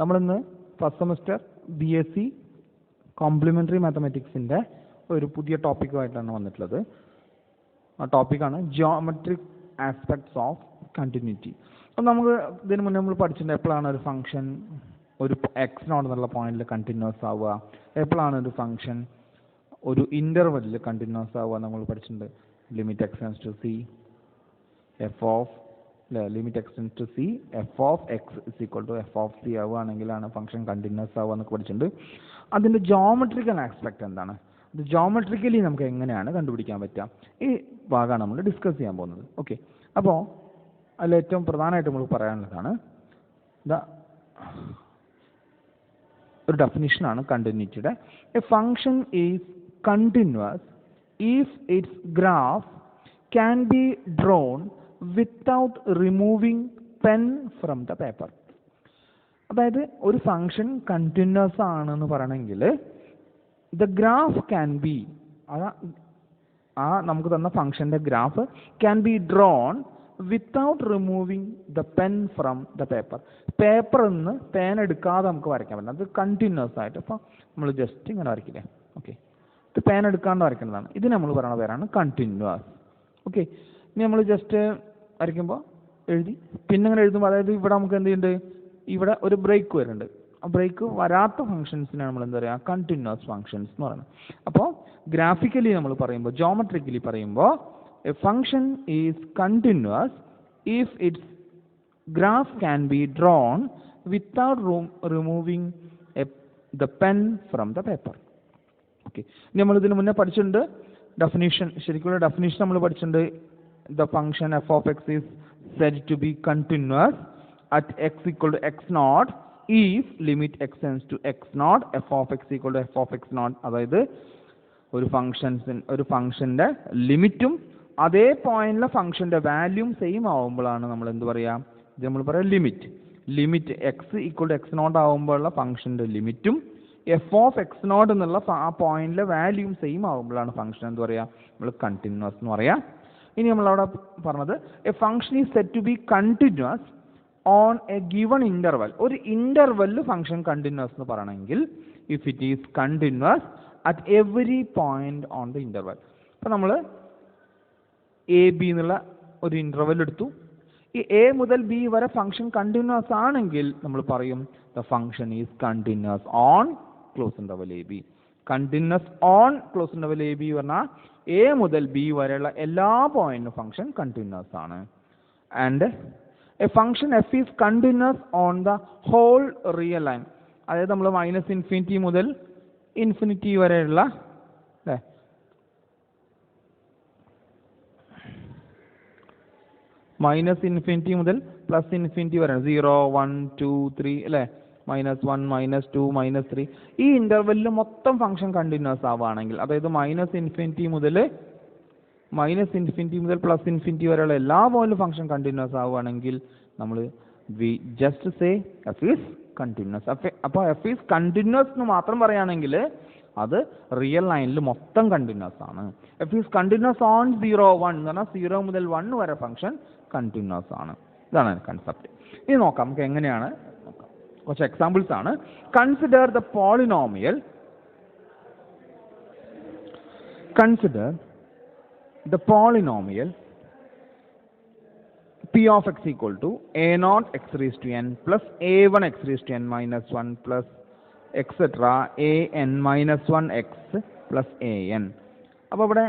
നമ്മളിന്ന് first semester BSc complimentary മാത്തമാറ്റിക്സിൻ്റെ ഒരു പുതിയ ടോപ്പിക്കുമായിട്ടാണ് വന്നിട്ടുള്ളത്. ആ ടോപ്പിക്കാണ് ജിയോമെട്രിക് ആസ്പെക്ട്സ് ഓഫ് കണ്ടിന്യൂറ്റി. അപ്പം നമുക്ക് ഇതിന് മുന്നേ നമ്മൾ പഠിച്ചിട്ടുണ്ട് എപ്പോഴാണ് ഒരു ഫംഗ്ഷൻ ഒരു x0 എന്നുള്ള പോയിന്റിൽ കണ്ടിന്യൂസ് ആവുക, എപ്പോഴാണ് ഒരു ഫംഗ്ഷൻ ഒരു ഇൻ്റർവെല്ലിൽ കണ്ടിന്യൂസ് ആവുക നമ്മൾ പഠിച്ചിട്ടുണ്ട്. Limit x tends to c limit x tends to c f of x is equal to f of c ആവുകയാണെങ്കിലാണ് ഫംഗ്ഷൻ കണ്ടിന്യൂസ് ആവുക എന്നൊക്കെ പഠിച്ചിട്ടുണ്ട്. അതിൻ്റെ ജോമെട്രിക്കൽ ആസ്പെക്ട് എന്താണ്, ഇത് ജോമെട്രിക്കലി നമുക്ക് എങ്ങനെയാണ് കണ്ടുപിടിക്കാൻ പറ്റുക, ഈ ഭാഗമാണ് നമ്മൾ ഡിസ്കസ് ചെയ്യാൻ പോകുന്നത്. ഓക്കെ, അപ്പോൾ അതിൽ ഏറ്റവും പ്രധാനമായിട്ട് നമ്മൾ പറയാനുള്ളതാണ് ഒരു ഡെഫിനിഷനാണ് കണ്ടിന്യൂറ്റിയുടെ. A function is continuous if its graph can be drawn without removing pen from the paper. അതായത് ഒരു ഫംഗ്ഷൻ കണ്ടിന്യൂസ് ആണെന്ന് പറയണമെങ്കിൽ ദ ഗ്രാഫ് ക്യാൻ ബി, നമുക്ക് തന്ന ഫംഗ്ഷൻ്റെ graph can be drawn without removing the pen from the paper. പേപ്പറിൽ നിന്ന് പേൻ എടുക്കാതെ നമുക്ക് വരയ്ക്കാൻ പറ്റില്ല, അത് കണ്ടിന്യൂസ് ആയിട്ട്. അപ്പോൾ നമ്മൾ ജസ്റ്റ് ഇങ്ങനെ വരയ്ക്കില്ലേ, ഓക്കെ, ഇത് പേൻ എടുക്കാണ്ട് വരയ്ക്കുന്നതാണ്. ഇത് നമ്മൾ പറയുന്ന പേരാണ് കണ്ടിന്യൂസ്. ഓക്കെ, ഇനി നമ്മൾ ജസ്റ്റ് വരയ്ക്കുമ്പോൾ എഴുതി പിന്നെ ഇങ്ങനെ എഴുതുമ്പോൾ, അതായത് ഇവിടെ നമുക്ക് എന്ത് ചെയ്യുന്നുണ്ട്, ഇവിടെ ഒരു ബ്രേക്ക് വരുന്നുണ്ട്. ആ ബ്രേക്ക് വരാത്ത ഫംഗ്ഷൻസിനാണ് നമ്മൾ എന്താ പറയുക, കണ്ടിന്യൂസ് ഫംഗ്ഷൻസ് എന്ന് പറയുന്നത്. അപ്പോൾ ഗ്രാഫിക്കലി നമ്മൾ പറയുമ്പോൾ, ജോമെട്രിക്കലി പറയുമ്പോൾ, A function is continuous if its graph can be drawn without removing the pen from the paper. Okay, ഇനി നമ്മൾ ഇതിന് മുന്നേ പഠിച്ചിട്ടുണ്ട് ഡെഫിനിഷൻ, ശരിക്കുള്ള ഡെഫിനിഷൻ നമ്മൾ പഠിച്ചിട്ടുണ്ട്. The function f of x is said to be continuous at x equal to x0 if limit x tends to x0 f of x equal to f of x0. അതായത് ഒരു ഫംഗ്ഷൻ്റെ ലിമിറ്റും അതേ പോയിന്റിലെ ഫംഗ്ഷൻ്റെ വാല്യൂം same ആവുമ്പോഴാണ് നമ്മൾ എന്ത് പറയുക, ഇത് നമ്മൾ പറയാം limit x equal to x0 ആവുമ്പോഴുള്ള ഫംഗ്ഷൻ്റെ ലിമിറ്റും എഫ് ഓഫ് x0 എന്നുള്ള ആ പോയിന്റിലെ വാല്യൂം സെയിം ആവുമ്പോഴാണ് ഫംഗ്ഷൻ എന്ത് പറയുക, നമ്മൾ കണ്ടിന്യൂസ് എന്ന് പറയാം. ഇനി നമ്മളവിടെ പറഞ്ഞത് a function is set to be continuous on a given interval. ഒരു ഇൻ്റർവെല്ലിൽ ഫംഗ്ഷൻ കണ്ടിന്യൂസ് എന്ന് പറയണമെങ്കിൽ if it is continuous at every point on the interval. അപ്പോൾ നമ്മൾ AB എന്നുള്ള ഒരു ഇൻ്റർവെൽ എടുത്തു, ഈ A മുതൽ B വരെ ഫംഗ്ഷൻ കണ്ടിന്യൂസ് ആണെങ്കിൽ നമ്മൾ പറയും the function is continuous on close interval AB. Continuous on close interval AB പറഞ്ഞാൽ A മുതൽ B വരെയുള്ള എല്ലാ പോയിന്റും ഫംഗ്ഷൻ കണ്ടിന്യൂസ് ആണ്. And a function f is continuous on the whole real line. അതായത് നമ്മൾ -∞ മുതൽ ഇൻഫിനിറ്റി വരെയുള്ള അല്ലേ, -∞ മുതൽ +∞ വരെ 0 1 2 3 അല്ലേ, -1 -2 -3 ഈ ഇൻ്റർവെല്ലിൽ മൊത്തം ഫംഗ്ഷൻ കണ്ടിന്യൂസ് ആവുകയാണെങ്കിൽ, അതായത് -∞ മുതൽ +∞ വരെയുള്ള എല്ലാ പോയിന്റിലും ഫംഗ്ഷൻ കണ്ടിന്യൂസ് ആവുകയാണെങ്കിൽ നമ്മൾ we just say F is continuous. അപ്പോൾ എഫ് ഈസ് കണ്ടിന്യൂസ് എന്ന് മാത്രം പറയുകയാണെങ്കിൽ അത് റിയൽ ലൈനിൽ മൊത്തം കണ്ടിന്യൂസ് ആണ്. എഫ് ഈസ് കണ്ടിന്യൂസ് ഓൺ 0 1 എന്ന് പറഞ്ഞാൽ 0 മുതൽ 1 വരെ ഫംഗ്ഷൻ കണ്ടിന്യൂസ് ആണ്. ഇതാണ് കൺസെപ്റ്റ്. ഇനി നോക്കാം നമുക്ക് എങ്ങനെയാണ്, കുറച്ച് എക്സാമ്പിൾസ് ആണ്. Consider the polynomial p of x equal to a0 x raised to n plus a1 x raised to n minus 1 plus etc an minus 1 x plus an. അപ്പോൾ ഇവിടെ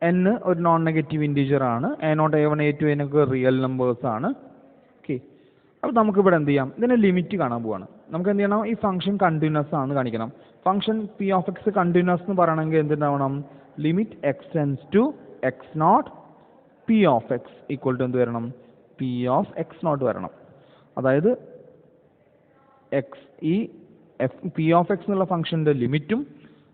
n ഒരു നോൺ നെഗറ്റീവ് ഇൻറ്റീജർ ആണ്, a0 a1 a2 എന്നൊക്കെ real numbers ആണ്. Okay, അപ്പോൾ നമുക്കിവിടെ എന്ത് ചെയ്യാം, ഇതിൻ്റെ ലിമിറ്റ് കാണാൻ പോവാണ്. നമുക്ക് എന്ത് ചെയ്യണം, ഈ ഫംഗ്ഷൻ കണ്ടിന്യൂസ് ആണെന്ന് കാണിക്കണം. Function p of x continuous എന്ന് പറയണമെങ്കിൽ എന്തുണ്ടാവണം, limit x tends to x0 p of x equal to എന്ത് വരണം, പി ഓഫ് x0 വരണം. അതായത് പി ഓഫ് എക്സ് എന്നുള്ള ഫംഗ്ഷൻ്റെ ലിമിറ്റും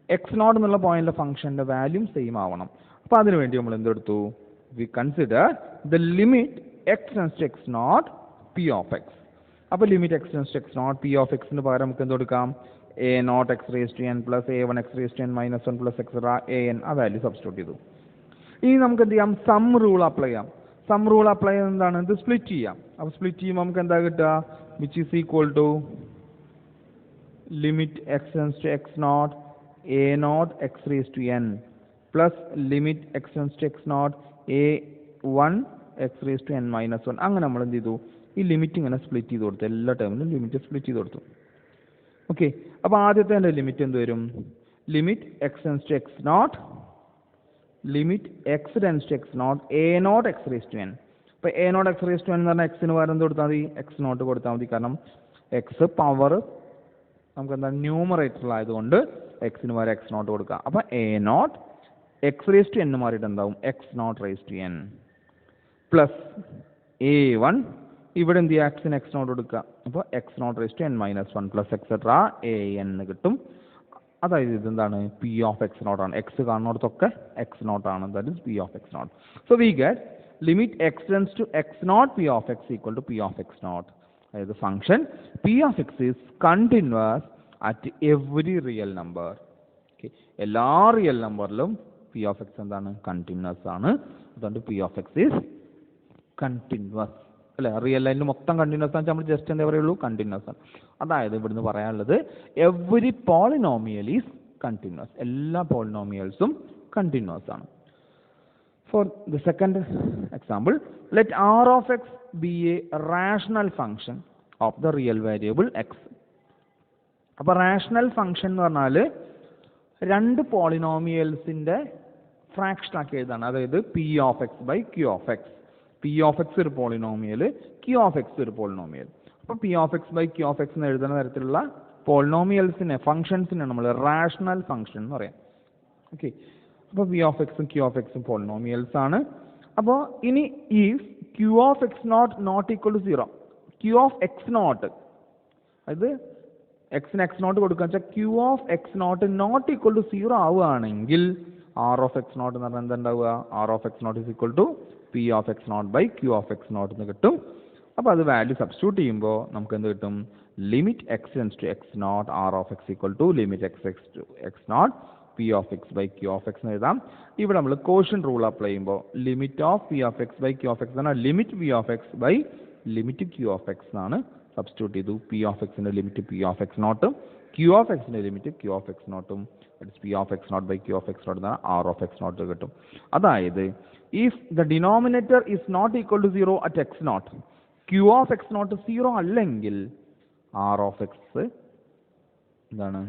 x0 എന്നുള്ള പോയിന്റിലെ ഫംഗ്ഷൻ്റെ വാല്യൂം സെയിം ആവണം. അപ്പോൾ അതിനുവേണ്ടി നമ്മൾ എന്തെടുത്തു, we consider the limit x tends to x0 p of x. അപ്പോൾ limit x tends to x0 p of എക്സിന് പകരം നമുക്ക് എന്ത് കൊടുക്കാം, a0 x raised to n plus a1 x raised to n minus 1 plus etc an, ആ value substitute ചെയ്തു. ഇനി നമുക്ക് എന്ത് ചെയ്യാം, സം റൂൾ അപ്ലൈ ചെയ്യാം. സം റൂൾ അപ്ലൈ ചെയ്യുന്നത് എന്താണ്, ഇത് സ്പ്ലിറ്റ് ചെയ്യാം. അപ്പോൾ സ്പ്ലിറ്റ് ചെയ്യുമ്പോൾ നമുക്ക് എന്താ കിട്ടുക, which is equal to limit x tends to x naught a naught x raised to n plus limit x tends to x naught a 1 x raised to n minus 1. അങ്ങനെ നമ്മൾ എന്ത് ചെയ്തു? ഈ ലിമിറ്റ് ഇങ്ങനെ സ്പ്ലിറ്റ് ചെയ്ത് കൊടുത്തു. എല്ലാ ടേമിലും limit split ചെയ്ത് കൊടുത്തു. ഓക്കെ, അപ്പോൾ ആദ്യത്തെ എൻ്റെ ലിമിറ്റ് എന്ത് വരും? Limit x tends to x not limit x tends to x not a not x raise to n. ഇപ്പോൾ a not x raise to n എന്ന് പറഞ്ഞാൽ എക്സിന് പകരം എന്ത് കൊടുത്താൽ മതി? എക്സ് നോട്ട് കൊടുത്താൽ മതി. കാരണം എക്സ് പവർ നമുക്ക് എന്താ ന്യൂമറേറ്ററിലായതുകൊണ്ട് എക്സിന് പകരം എക്സ് നോട്ട് കൊടുക്കുക. അപ്പോൾ a not x raise to n മാറിയിട്ട് എന്താവും? X naught raise to n plus a one, ഇവിടെ എന്ത് ചെയ്യുക? എക്സിന് എക്സ് നോട്ട് കൊടുക്കുക. അപ്പോൾ x naught raise to n minus 1 plus etcetera a n കിട്ടും. അതായത് ഇതെന്താണ്? പി ഓഫ് എക്സ് നോട്ട് ആണ്. എക്സ് കാണുന്നിടത്തൊക്കെ എക്സ് നോട്ട് ആണ്. That is p of x naught. So we get limit x tends to x not p of x equal to p of x not. അതായത് function p of x is continuous at every real number. Okay, എല്ലാ real നമ്പറിലും p of x എന്താണ്? Continuous ആണ്. അതുകൊണ്ട് p of x is continuous അല്ലേ? Real ലൈനിൽ മൊത്തം continuous ആണ്. നമ്മൾ ജസ്റ്റ് എന്താ പറയുള്ളൂ? കണ്ടിന്യൂസ് ആണ്. അതായത് ഇവിടുന്ന് പറയാനുള്ളത് എവറി പോളിനോമിയൽ ഈസ് കണ്ടിന്യൂസ്. എല്ലാ പോളിനോമിയൽസും കണ്ടിന്യൂസ് ആണ്. For the second example, let r of x be a rational function of the real variable x. അപ്പോൾ റാഷണൽ ഫംഗ്ഷൻ എന്ന് പറഞ്ഞാൽ രണ്ട് പോളിനോമിയൽസിൻ്റെ ഫ്രാക്ഷൻ ആക്കി എഴുതാണ്. അതായത് p of x by q of x. P of x ഒരു പോളിനോമിയൽ, ക്യൂ ഓഫ് എക്സ് ഒരു പോളിനോമിയൽ. അപ്പോൾ p of x by q of x എന്ന് എഴുതുന്ന തരത്തിലുള്ള പോളിനോമിയൽസിനെ ഫംഗ്ഷൻസിനെ നമ്മൾ റാഷണൽ ഫംഗ്ഷൻ എന്ന് പറയാം. ഓക്കെ, അപ്പോൾ പി ഓഫ് എക്സും ക്യൂ ഓഫ് എക്സും പോളിനോമിയൽസ് ആണ്. അപ്പോൾ ഇനി if q of x not not equal to 0, q of x not, അതായത് എക്സിന് എക്സ് നോട്ട് കൊടുക്കുക വെച്ചാൽ q of x not not equal to 0 ആവുകയാണെങ്കിൽ ആർ ഓഫ് എക്സ് നോട്ട് എന്ന് പറഞ്ഞാൽ എന്തുണ്ടാവുക? R of x not is equal to p of x not by q of x not എന്ന് കിട്ടും. അപ്പോൾ അത് വാല്യൂ സബ്സ്റ്റിറ്റ്യൂട്ട് ചെയ്യുമ്പോൾ നമുക്ക് എന്ത് കിട്ടും? Limit x tends to x not r of x equal to limit x x to x not p of x by q of x എന്ന് എഴുതാം. ഇവിടെ നമ്മൾ കോഷ്യന്റ് റൂൾ അപ്ലൈ ചെയ്യുമ്പോൾ limit of p of x by q of x എന്നാൽ limit p of x by limit q of x എന്നാണ് substitute ചെയ്തു. P of എക്സിൻ്റെ limit p of x നോട്ടും ക്യൂ ഓഫ് എക്സിൻ്റെ ലിമിറ്റ് ക്യൂ ഓഫ് എക്സ് നോട്ടും p of x not by q of x not എന്നാൽ r of x not കിട്ടും. അതായത് if the denominator is not equal to 0 at x naught, q of x naught 0 അല്ലെങ്കിൽ r of x എന്താണ്?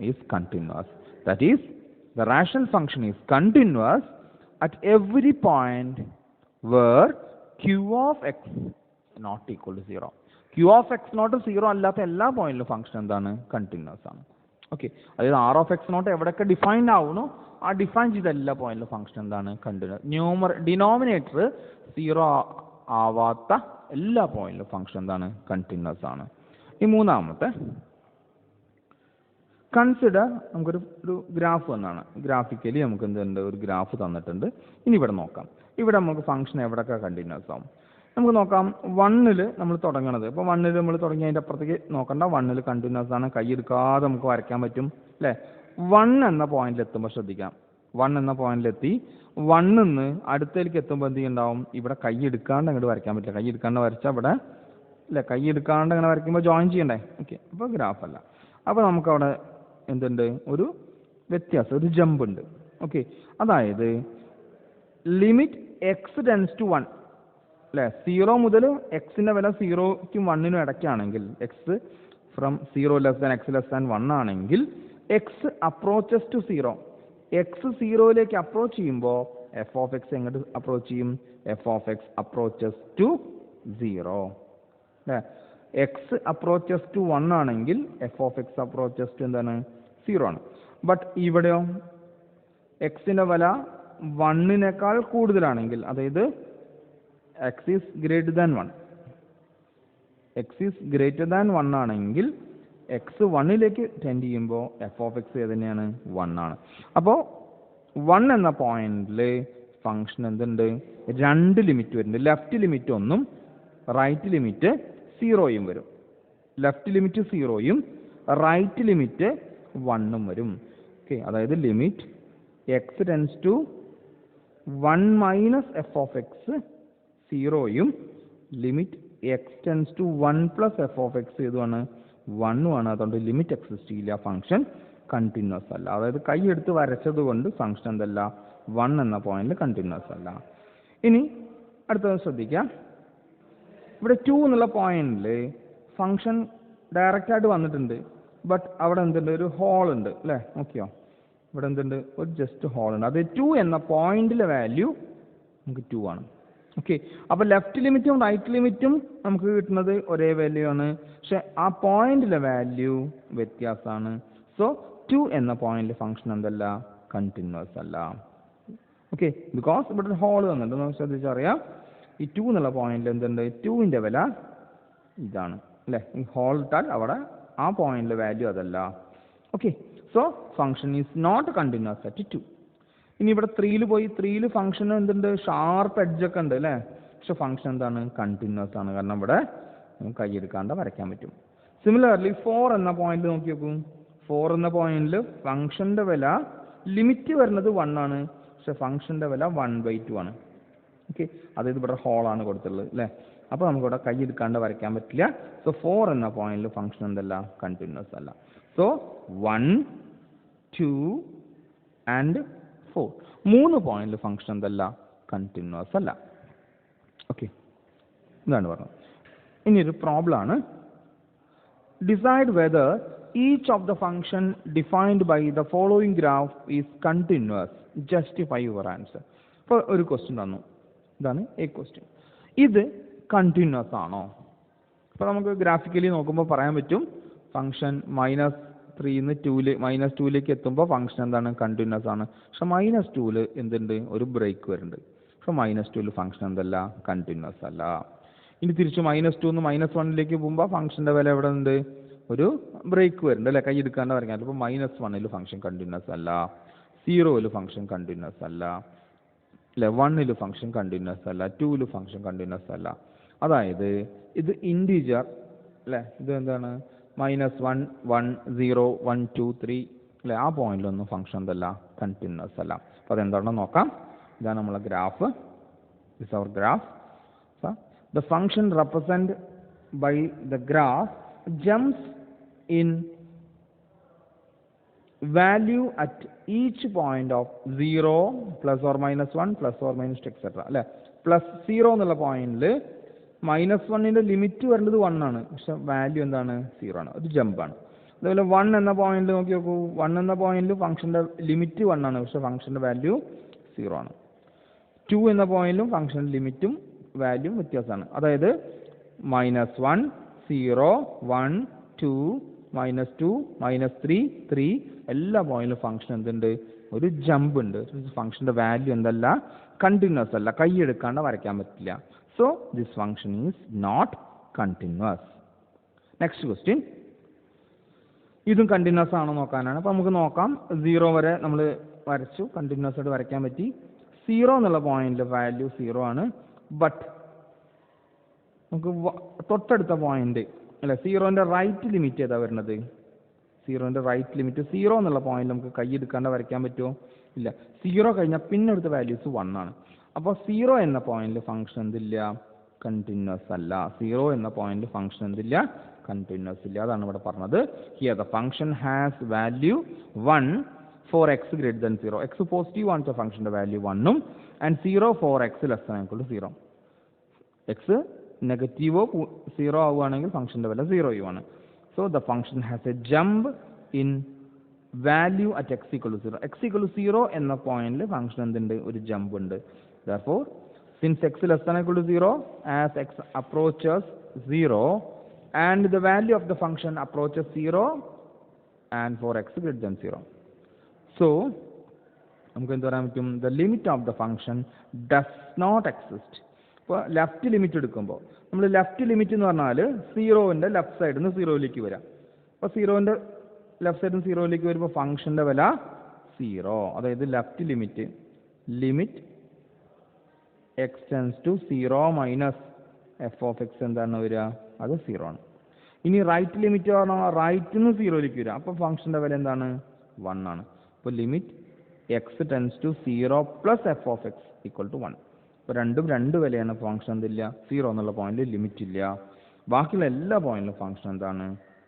is continuous. That is, the rational function is continuous at every point where q of x not equal to 0. q of x not 0 അല്ലാത്ത എല്ലാ പോയിന്റിലും function എന്താണ്? Continuous ആണ്. Okay, അതായത് R of x not എവിടെയൊക്കെ defined ആവുന്നു ആ define ചെയ്ത എല്ലാ പോയിന്റിലും ഫംഗ്ഷൻ എന്താണ്? കണ്ടിന്യൂസ്. ഡിനോമിനേറ്റർ 0 ആവാത്ത എല്ലാ പോയിന്റിലും ഫംഗ്ഷൻ എന്താണ്? കണ്ടിന്യൂസ് ആണ്. ഈ മൂന്നാമത്തെ കൺസിഡർ, നമുക്കൊരു ഗ്രാഫ് വന്നാണ്. ഗ്രാഫിക്കലി നമുക്ക് എന്തുണ്ട്? ഒരു ഗ്രാഫ് തന്നിട്ടുണ്ട്. ഇനി ഇവിടെ നോക്കാം. ഇവിടെ നമുക്ക് ഫംഗ്ഷൻ എവിടെയൊക്കെ കണ്ടിന്യൂസ് ആവും നമുക്ക് നോക്കാം. 1ൽ നമ്മൾ തുടങ്ങണത്. ഇപ്പോൾ 1ൽ നമ്മൾ തുടങ്ങി അതിൻ്റെ അപ്പുറത്തേക്ക് നോക്കണ്ട. 1ൽ കണ്ടിന്യൂസ് ആണ്. കൈ എടുക്കാതെ നമുക്ക് വരയ്ക്കാൻ പറ്റും അല്ലേ? 1 എന്ന പോയിന്റിൽ എത്തുമ്പോൾ ശ്രദ്ധിക്കാം. 1 എന്ന പോയിന്റിലെത്തി 1ൽ നിന്ന് അടുത്തേക്ക് എത്തുമ്പോൾ എന്ത് ചെയ്യുന്നുണ്ടാവും? ഇവിടെ കൈ എടുക്കാണ്ട് അങ്ങോട്ട് വരയ്ക്കാൻ പറ്റില്ല. കൈ എടുക്കാണ്ട് വരച്ചാൽ ഇവിടെ അല്ലേ? കൈ എടുക്കാണ്ട് അങ്ങനെ വരയ്ക്കുമ്പോൾ ജോയിൻ ചെയ്യണ്ടേ? ഓക്കെ, അപ്പോൾ ഗ്രാഫല്ല. അപ്പോൾ നമുക്കവിടെ എന്തുണ്ട്? ഒരു വ്യത്യാസം, ഒരു ജമ്പ് ഉണ്ട്. ഓക്കെ, അതായത് ലിമിറ്റ് എക്സ് ടെൻസ് ടു 1 അല്ലേ? 0 മുതൽ എക്സിൻ്റെ വില 0ക്കും 1നും ഇടയ്ക്കാണെങ്കിൽ, x from 0 less than x less than 1 ആണെങ്കിൽ എക്സ് അപ്രോച്ചസ് ടു 0. എക്സ് 0ലേക്ക് അപ്രോച്ച് ചെയ്യുമ്പോൾ എഫ് ഓഫ് എക്സ് എങ്ങോട്ട് അപ്രോച്ച് ചെയ്യും? F of x approaches to 0 അല്ലേ? എക്സ് അപ്രോച്ചസ് ടു 1 ആണെങ്കിൽ f of x approaches to എന്താണ്? 0 ആണ്. ബട്ട് ഇവിടെയോ എക്സിൻ്റെ വില 1നേക്കാൾ കൂടുതലാണെങ്കിൽ, അതായത് X is greater than 1, X is greater than 1 ആണെങ്കിൽ എക്സ് 1ലേക്ക് ടെൻഡ് ചെയ്യുമ്പോൾ എഫ് ഓഫ് എക്സ് ഏതന്നെയാണ്? 1 ആണ്. അപ്പോൾ 1 എന്ന പോയിന്റിൽ ഫംഗ്ഷൻ എന്തുണ്ട്? 2 ലിമിറ്റ് വരുന്നുണ്ട്. ലെഫ്റ്റ് ലിമിറ്റ് 1ഉം റൈറ്റ് ലിമിറ്റ് 0യും വരും. ലെഫ്റ്റ് ലിമിറ്റ് 0യും റൈറ്റ് ലിമിറ്റ് 1ഉം വരും. ഓക്കെ, അതായത് limit x tends to 1 minus f of x 0യും limit x tends to 1 plus f of x ഏതുമാണ്? 1 ആണ്. അതുകൊണ്ട് ലിമിറ്റ് എക്സിസ്റ്റ് ചെയ്യില്ല, ഫംഗ്ഷൻ കണ്ടിന്യൂസ് അല്ല. അതായത് കൈയെടുത്ത് വരച്ചത് കൊണ്ട് ഫംഗ്ഷൻ എന്തല്ല, 1 എന്ന പോയിന്റിൽ കണ്ടിന്യൂസ് അല്ല. ഇനി അടുത്തത് ശ്രദ്ധിക്കാം. ഇവിടെ 2 എന്നുള്ള പോയിന്റിൽ ഫംഗ്ഷൻ ഡയറക്റ്റായിട്ട് വന്നിട്ടുണ്ട്. ബട്ട് അവിടെ എന്തുണ്ട്, ഒരു ഹോൾ ഉണ്ട് അല്ലേ, നോക്കിയോ, ഇവിടെ എന്തുണ്ട്, ഒരു ജസ്റ്റ് ഹോൾ ഉണ്ട്. അത് 2 എന്ന പോയിന്റിലെ വാല്യൂ നമുക്ക് 2 ആണ്. ഓക്കെ, അപ്പോൾ ലെഫ്റ്റ് ലിമിറ്റും റൈറ്റ് ലിമിറ്റും നമുക്ക് കിട്ടുന്നത് ഒരേ വാല്യൂ ആണ്, പക്ഷെ ആ പോയിന്റിലെ വാല്യൂ വ്യത്യാസമാണ്. സോ 2 എന്ന പോയിന്റിൽ ഫംഗ്ഷൻ എന്തല്ല, കണ്ടിന്യൂസ് അല്ല. ഓക്കെ, ബിക്കോസ് ഇവിടെ ഒരു ഹോൾ വന്നിട്ടുണ്ട്, നമുക്ക് ശ്രദ്ധിച്ചറിയാം. ഈ 2 എന്നുള്ള പോയിന്റിൽ എന്തുണ്ട്, 2ന്റെ വില ഇതാണ് അല്ലേ, ഈ ഹോൾ ഇട്ടാൽ അവിടെ ആ പോയിന്റിലെ വാല്യൂ അതല്ല. Okay, so function is not continuous at 2. ഇനി ഇവിടെ 3ൽ പോയി, 3ൽ ഫംഗ്ഷൻ എന്തുണ്ട്, ഷാർപ്പ് എഡ്ജൊക്കെ ഉണ്ട് അല്ലേ, പക്ഷെ ഫംഗ്ഷൻ എന്താണ്, കണ്ടിന്യൂസ് ആണ്. കാരണം ഇവിടെ നമുക്ക് കൈയെടുക്കാണ്ട് വരയ്ക്കാൻ പറ്റും. സിമിലർലി 4 എന്ന പോയിന്റ് നോക്കി നോക്കൂ. 4 എന്ന പോയിന്റിൽ ഫംഗ്ഷന്റെ വില ലിമിറ്റ് വരുന്നത് 1 ആണ്, പക്ഷെ ഫംഗ്ഷന്റെ വില 1/2 ആണ്. ഓക്കെ, അതായത് ഇവിടെ ഹോളാണ് കൊടുത്തുള്ളത് അല്ലേ, അപ്പോൾ നമുക്കിവിടെ കൈയെടുക്കാണ്ട് വരയ്ക്കാൻ പറ്റില്ല. സോ 4 എന്ന പോയിന്റിൽ ഫംഗ്ഷൻ എന്തല്ല, കണ്ടിന്യൂസ് അല്ല. സോ 1, 2 ആൻഡ് 4 3 പോയിന്റിൽ ഫംഗ്ഷൻ എന്തല്ല, കണ്ടിന്യൂസ് അല്ല. ഓക്കെ, ഇതാണ് പറഞ്ഞത്. ഇനി ഒരു പ്രോബ്ലം ആണ്. Decide whether each of the function defined by the following graph is continuous, justify your answer. ഇപ്പോൾ ഒരു ക്വസ്റ്റ്യൻ തന്നു, ഇതാണ് എ ക്വസ്റ്റ്യൻ. ഇത് കണ്ടിന്യൂസ് ആണോ? അപ്പോൾ നമുക്ക് ഗ്രാഫിക്കലി നോക്കുമ്പോൾ പറയാൻ പറ്റും, ഫംഗ്ഷൻ -3ന്ന് -2ലേക്ക് എത്തുമ്പോൾ ഫംഗ്ഷൻ എന്താണ്, കണ്ടിന്യൂസ് ആണ്. പക്ഷെ -2ൽ എന്തുണ്ട്, ഒരു ബ്രേക്ക് വരുന്നുണ്ട്. പക്ഷെ -2ൽ ഫംഗ്ഷൻ എന്തല്ല, കണ്ടിന്യൂസ് അല്ല. ഇനി തിരിച്ച് -2ന്ന് -1ലേക്ക് പോകുമ്പോൾ ഫംഗ്ഷന്റെ വില എവിടെ ഉണ്ട്, ഒരു ബ്രേക്ക് വരുന്നുണ്ട് അല്ലേ, കൈ എടുക്കാണ്ട് വരയ്ക്കാൻ. അപ്പോൾ -1ൽ ഫംഗ്ഷൻ കണ്ടിന്യൂസ് അല്ല, 0ൽ ഫംഗ്ഷൻ കണ്ടിന്യൂസ് അല്ല അല്ലേ, 1ൽ ഫംഗ്ഷൻ കണ്ടിന്യൂസ് അല്ല, 2ൽ ഫംഗ്ഷൻ കണ്ടിന്യൂസ് അല്ല. അതായത് ഇത് ഇൻറ്റീജർ അല്ലേ, ഇത് എന്താണ്, -1, 1, 0, 1, 2, 3 അല്ലേ, ആ പോയിന്റിലൊന്നും ഫംഗ്ഷൻ എന്തല്ല, കണ്ടിന്യൂസ് അല്ല. അപ്പോൾ അതെന്താണെന്ന് നോക്കാം. ഇതാണ് നമ്മളെ graph, this our graph. The function represent by the graph jumps in value at each point of 0, plus or minus 1, plus or minus 2, etc. അല്ലേ, പ്ലസ് 0 എന്നുള്ള പോയിന്റിൽ -1ന്റെ ലിമിറ്റ് വരുന്നത് 1 ആണ്, പക്ഷെ വാല്യൂ എന്താണ്, 0 ആണ്, അത് ജമ്പാണ്. അതുപോലെ 1 എന്ന പോയിന്റിൽ നോക്കി നോക്കൂ. 1 എന്ന പോയിന്റിൽ ഫംഗ്ഷന്റെ ലിമിറ്റ് 1 ആണ്, പക്ഷെ ഫംഗ്ഷന്റെ വാല്യൂ 0 ആണ്. 2 എന്ന പോയിന്റിലും ഫംഗ്ഷന്റെ ലിമിറ്റും വാല്യൂ വ്യത്യാസമാണ്. അതായത് -1, 0, 1, 2, -2, -3, 3 എല്ലാ പോയിന്റിലും ഫംഗ്ഷൻ എന്തുണ്ട്, ഒരു ജമ്പ് ഉണ്ട്. ഫംഗ്ഷന്റെ വാല്യൂ എന്തല്ല, കണ്ടിന്യൂസ് അല്ല, കൈയെടുക്കാണ്ട് വരയ്ക്കാൻ പറ്റില്ല. So this function is not continuous. Next question, ഇതും കണ്ടിന്യൂസ് ആണോ നോക്കാനാണ്. അപ്പോൾ നമുക്ക് നോക്കാം. 0 വരെ നമ്മൾ വരച്ചു, കണ്ടിന്യൂസ് ആയിട്ട് വരയ്ക്കാൻ പറ്റി. 0 എന്നുള്ള പോയിന്റിൽ വാല്യൂ 0 ആണ്. ബട്ട് നമുക്ക് തൊട്ടടുത്ത പോയിന്റ് അല്ല, 0ന്റെ റൈറ്റ് ലിമിറ്റ് ഏതാ വരുന്നത്, 0ന്റെ റൈറ്റ് ലിമിറ്റ് 0 എന്നുള്ള പോയിന്റ് നമുക്ക് കൈയെടുക്കാണ്ട് വരയ്ക്കാൻ പറ്റുമോ, ഇല്ല. 0 കഴിഞ്ഞാൽ പിന്നെ അടുത്ത വാല്യൂസ് 1 ആണ്. അപ്പോൾ 0 എന്ന പോയിന്റിൽ ഫംഗ്ഷൻ എന്തില്ല, കണ്ടിന്യൂസ് അല്ല. 0 എന്ന പോയിന്റിൽ ഫംഗ്ഷൻ എന്തില്ല, കണ്ടിന്യൂസ് ഇല്ല. അതാണ് ഇവിടെ പറഞ്ഞത്. Here the function has value 1 for x greater than 0. x positive ആണ്, ഫംഗ്ഷന്റെ വാല്യൂ 1 ഉം, and 0 for x less than equal to 0. x നെഗറ്റീവോ 0 ആവുകയാണെങ്കിൽ ഫംഗ്ഷന്റെ വില 0 ആണ്. So the function has a jump in value at x equal to 0. x equal to 0 എന്ന പോയിന്റിൽ ഫംഗ്ഷൻ എന്തുണ്ട്, ഒരു ജമ്പ് ഉണ്ട്. Therefore, since x less than or equal to 0, as x approaches 0 and the value of the function approaches 0 and for x greater than 0. So, നമുക്ക് എന്ത് പറയാൻ പറ്റും, the limit of the function does not exist. ഇപ്പോൾ left limit എടുക്കുമ്പോൾ നമ്മൾ left limit എന്ന് പറഞ്ഞാൽ 0ന്റെ left സൈഡിൽ നിന്ന് 0ലേക്ക് വരാം. അപ്പോൾ 0ന്റെ ലെഫ്റ്റ് സൈഡിൽ നിന്ന് 0ലേക്ക് വരുമ്പോൾ ഫംഗ്ഷന്റെ വില 0. അതായത് left limit x tends to 0 minus f of x എന്താണ് വരിക, അത് 0 ആണ്. ഇനി റൈറ്റ് ലിമിറ്റ് പറഞ്ഞാൽ റൈറ്റിൽ നിന്ന് 0ലേക്ക് വരിക, അപ്പോൾ ഫംഗ്ഷന്റെ വില എന്താണ്, 1 ആണ്. അപ്പോൾ limit x tends to 0 plus f of x equal to 1. അപ്പോൾ രണ്ടും രണ്ട് വിലയാണ്. ഫംഗ്ഷൻ എന്തില്ല, 0 എന്നുള്ള പോയിന്റിൽ ലിമിറ്റ് ഇല്ല. ബാക്കിയുള്ള എല്ലാ പോയിന്റിലും ഫംഗ്ഷൻ എന്താണ്,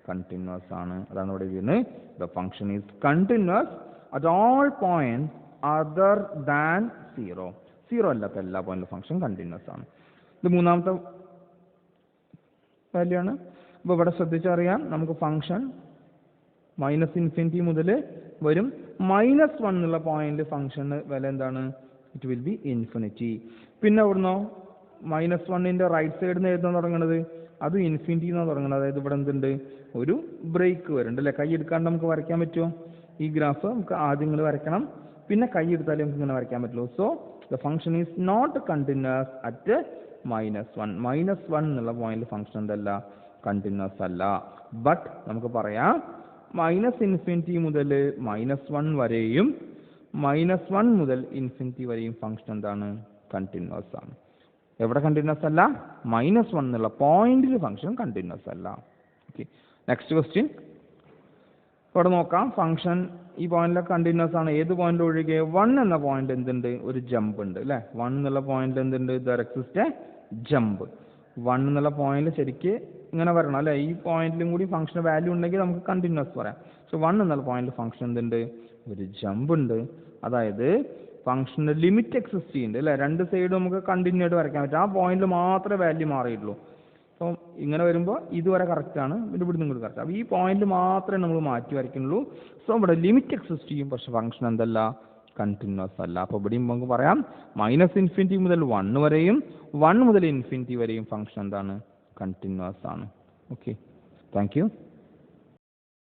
കണ്ടിന്യൂസ് ആണ്. അതാണ് ഇവിടെ എഴുതുന്നത്. The function is continuous at all points other than 0. 0 അല്ലാത്ത എല്ലാ പോയിന്റിലും ഫംഗ്ഷൻ കണ്ടിന്യൂസ് ആണ്. ഇത് മൂന്നാമത്തെ വാല്യൂ ആണ്. അപ്പോൾ ഇവിടെ ശ്രദ്ധിച്ചറിയാം, നമുക്ക് ഫംഗ്ഷൻ -∞ മുതൽ വരും. -1 എന്നുള്ള പോയിന്റിൽ ഫംഗ്ഷന് വില എന്താണ്? It will be infinity. പിന്നെ അവിടുന്ന് -1ന്റെ റൈറ്റ് സൈഡിൽ നിന്ന് എഴുതാൻ തുടങ്ങുന്നത് അത് ഇൻഫിനിറ്റി എന്നാണ് തുടങ്ങുന്നത്. അതായത് ഇവിടെ എന്തുണ്ട്? ഒരു ബ്രേക്ക് വരുന്നുണ്ട് അല്ലേ? കൈ എടുക്കാണ്ട് നമുക്ക് വരയ്ക്കാൻ പറ്റുമോ? ഈ ഗ്രാഫ് നമുക്ക് ആദ്യം ഇങ്ങനെ വരയ്ക്കണം, പിന്നെ കൈ എടുത്താലേ നമുക്ക് ഇങ്ങനെ വരയ്ക്കാൻ പറ്റുള്ളൂ. So the function is not continuous at -1. -1 എന്നുള്ള പോയിന്റിൽ ഫംഗ്ഷൻ എന്തല്ല? കണ്ടിന്യൂസ് അല്ല. ബട്ട് നമുക്ക് പറയാം -∞ മുതൽ -1 വരെയും -1 മുതൽ ഇൻഫിനിറ്റി വരെയും ഫംഗ്ഷൻ എന്താണ്? കണ്ടിന്യൂസ് ആണ്. എവിടെ കണ്ടിന്യൂസ് അല്ല? -1 എന്നുള്ള പോയിന്റിൽ ഫംഗ്ഷൻ കണ്ടിന്യൂസ് അല്ല. ഓക്കെ, നെക്സ്റ്റ് ക്വസ്റ്റ്യൻ ഇവിടെ നോക്കാം. ഫംഗ്ഷൻ ഈ പോയിന്റിലൊക്കെ കണ്ടിന്യൂസ് ആണ്. ഏത് പോയിന്റ് ഒഴികെ 1 എന്ന പോയിന്റ് എന്തുണ്ട്? ഒരു ജമ്പ് ഉണ്ട് അല്ലേ? 1 എന്നുള്ള പോയിന്റ് എന്തുണ്ട്? There exist A jump. 1 എന്നുള്ള പോയിന്റ് ശരിക്ക് ഇങ്ങനെ വരണം അല്ലേ? ഈ പോയിന്റിലും കൂടി ഫംഗ്ഷൻ വാല്യൂ ഉണ്ടെങ്കിൽ നമുക്ക് കണ്ടിന്യൂസ് പറയാം. പക്ഷെ 1 എന്നുള്ള പോയിന്റിൽ ഫംഗ്ഷൻ എന്തുണ്ട്? ഒരു ജമ്പ് ഉണ്ട്. അതായത് ഫംഗ്ഷന്റെ ലിമിറ്റ് എക്സിസ്റ്റ് ചെയ്യുന്നുണ്ട് അല്ലേ? രണ്ട് സൈഡും നമുക്ക് കണ്ടിന്യൂ ആയിട്ട് വരയ്ക്കാൻ പറ്റും. ആ പോയിന്റിൽ മാത്രമേ വാല്യൂ മാറിയിട്ടുള്ളൂ. അപ്പം ഇങ്ങനെ വരുമ്പോൾ ഇതുവരെ കറക്റ്റാണ്, പിന്നെ ഇവിടെ നിങ്ങൾ കറക്റ്റ്. അപ്പോൾ ഈ പോയിന്റിൽ മാത്രമേ നമ്മൾ മാറ്റി വരയ്ക്കുന്നുള്ളൂ. സോ ഇവിടെ ലിമിറ്റ് എക്സിസ്റ്റ് ചെയ്യും, പക്ഷെ ഫംഗ്ഷൻ എന്തല്ല? കണ്ടിന്യൂസ് അല്ല. അപ്പോൾ ഇവിടെയും നമുക്ക് പറയാം -∞ മുതൽ 1 വരെയും 1 മുതൽ ഇൻഫിനിറ്റി വരെയും ഫംഗ്ഷൻ എന്താണ്? കണ്ടിന്യൂസ് ആണ്. Okay, thank you.